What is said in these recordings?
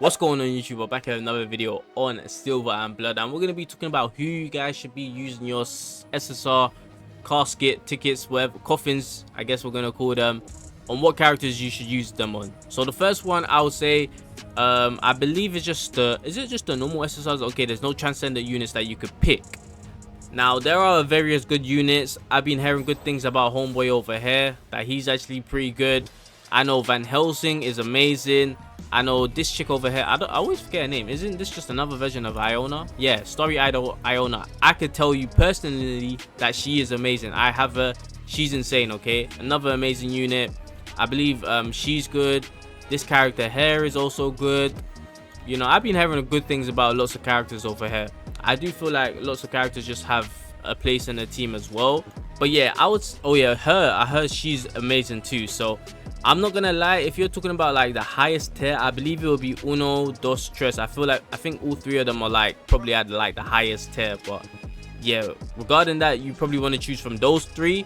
What's going on YouTube? We're back at another video on Silver and Blood, and we're going to be talking about who you guys should be using your SSR casket tickets, whatever, coffins I guess we're going to call them, on what characters you should use them on. So the first one I would say, I believe is just the, is it just the normal SSRs? Okay, there's no transcendent units that you could pick. Now there are various good units. I've been hearing good things about Homeboy over here, that he's actually pretty good. I know Van Helsing is amazing. I know this chick over here, I always forget her name. Isn't this just another version of Iona? Yeah, Story Idol Iona. I could tell you personally that she is amazing. I have her. She's insane, okay? Another amazing unit. I believe she's good. This character here is also good. You know, I've been hearing good things about lots of characters over here. I do feel like lots of characters just have a place in the team as well. But yeah, oh yeah, I heard she's amazing too. So I'm not gonna lie, if you're talking about like the highest tier, I believe it will be Uno, Dos, Tres. I think all three of them are like probably at like the highest tier. But yeah, regarding that, you probably want to choose from those three.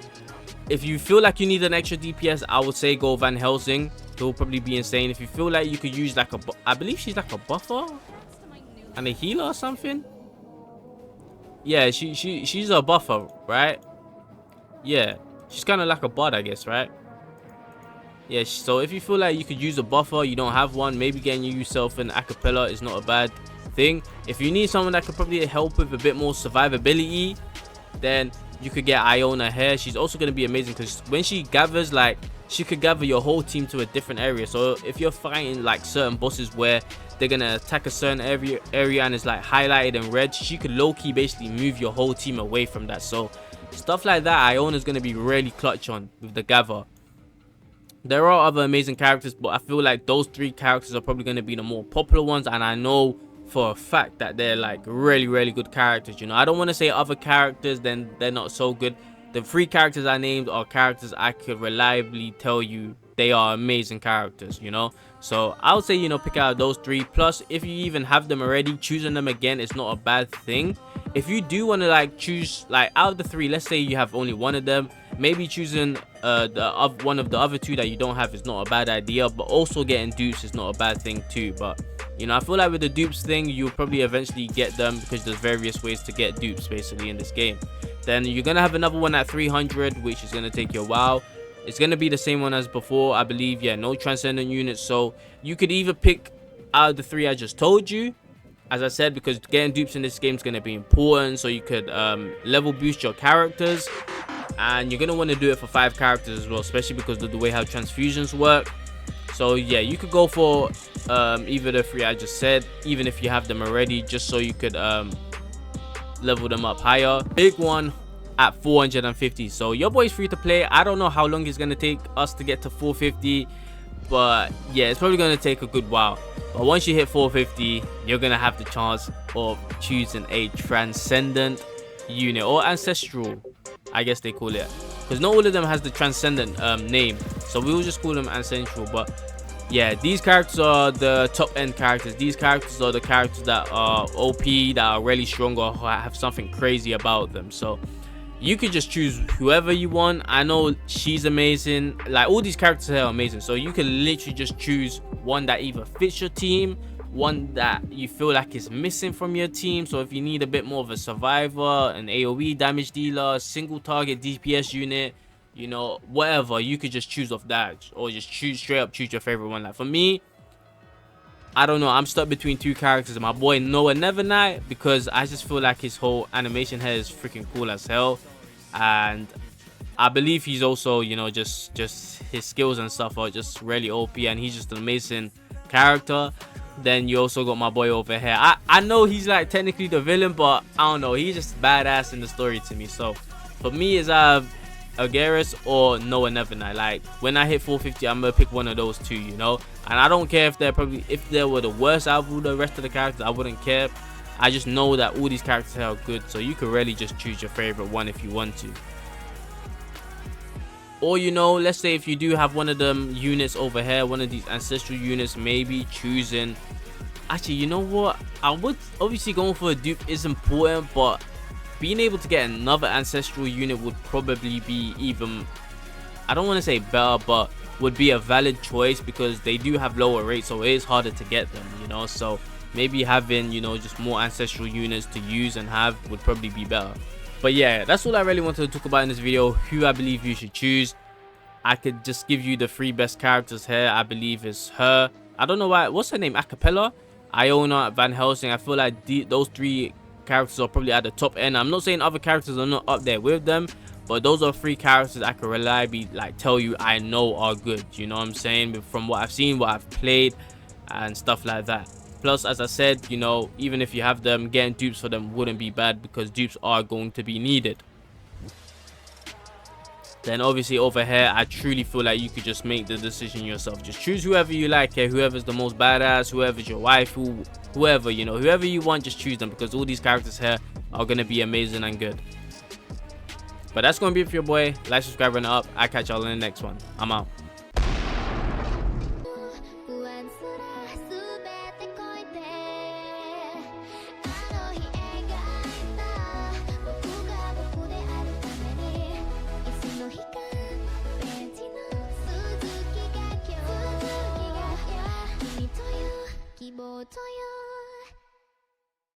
If you feel like you need an extra DPS, I would say go Van Helsing. He'll probably be insane. If you feel like you could use like I believe she's like a buffer and a healer or something. Yeah, she's a buffer, right? Yeah, she's kind of like a bot, I guess, right? Yeah, so if you feel like you could use a buffer, you don't have one, maybe getting yourself an acapella is not a bad thing. If you need someone that could probably help with a bit more survivability, then you could get Iona here. She's also going to be amazing because when she gathers, like, she could gather your whole team to a different area. So if you're fighting like certain bosses where they're going to attack a certain area and it's like highlighted in red, she could low-key basically move your whole team away from that. So stuff like that, Iona's going to be really clutch on with the gather. There are other amazing characters, but I feel like those three characters are probably going to be the more popular ones, and I know for a fact that they're like really good characters. You know, I don't want to say other characters then they're not so good. The three characters I named are characters I could reliably tell you they are amazing characters, you know. So I would say, you know, pick out those three. Plus, if you even have them already, choosing them again is not a bad thing. If you do want to like choose like out of the three, let's say you have only one of them, maybe choosing one of the other two that you don't have is not a bad idea. But also getting dupes is not a bad thing too. But you know, I feel like with the dupes thing, you'll probably eventually get them because there's various ways to get dupes basically in this game. Then you're gonna have another one at 300, which is gonna take you a while. It's gonna be the same one as before, I believe. Yeah, no transcendent units. So you could either pick out of the three I just told you, as I said, because getting dupes in this game is going to be important. So you could level boost your characters, and you're going to want to do it for 5 characters as well, especially because of the way how transfusions work. So yeah, you could go for either the 3 I just said, even if you have them already, just so you could level them up higher. Big one at 450. So your boy's free to play. I don't know how long it's going to take us to get to 450, but yeah, it's probably going to take a good while. But once you hit 450, you're going to have the chance of choosing a transcendent unit, or ancestral, I guess they call it, because not all of them has the transcendent name, so we will just call them ancestral. But yeah, these characters are the top end characters. These characters are the characters that are OP, that are really strong, or have something crazy about them. So you could just choose whoever you want. I know she's amazing. Like, all these characters here are amazing. So you can literally just choose one that either fits your team, one that you feel like is missing from your team. So if you need a bit more of a survivor, an AoE damage dealer, single target DPS unit, you know, whatever, you could just choose off that, or just choose your favorite one. Like for me, I don't know, I'm stuck between 2 characters. My boy Noah Nevernight, because I just feel like his whole animation here is freaking cool as hell, and I believe he's also, you know, just his skills and stuff are just really OP, and he's just an amazing character. Then you also got my boy over here. I know he's like technically the villain, but I don't know, he's just badass in the story to me. So for me, is Agarus or Noah Nevernight. Like when I hit 450, I'm gonna pick one of those two, you know. And I don't care if they were the worst out of the rest of the characters, I wouldn't care. I just know that all these characters are good, so you could really just choose your favorite one if you want to. Or, you know, let's say if you do have one of them units over here, one of these ancestral units, maybe choosing, actually, you know what, I would obviously, going for a dupe is important, but being able to get another ancestral unit would probably be even, I don't want to say better, but would be a valid choice, because they do have lower rates, so it is harder to get them, you know. So maybe having, you know, just more ancestral units to use and have would probably be better. But yeah, that's all I really wanted to talk about in this video, who I believe you should choose. I could just give you the 3 best characters here. I believe is her, I don't know why, what's her name, Acapella, Iona, Van Helsing. I feel like those 3 characters are probably at the top end. I'm not saying other characters are not up there with them, but those are 3 characters I can reliably like tell you I know are good, you know what I'm saying, from what I've seen, what I've played and stuff like that. Plus, as I said, you know, even if you have them, getting dupes for them wouldn't be bad, because dupes are going to be needed. Then obviously over here, I truly feel like you could just make the decision yourself. Just choose whoever you like here, whoever's the most badass, whoever's your wife, whoever, you know, whoever you want, just choose them, because all these characters here are going to be amazing and good. But that's going to be it for your boy. Like, subscribe, run it up. I'll catch y'all in the next one. I'm out.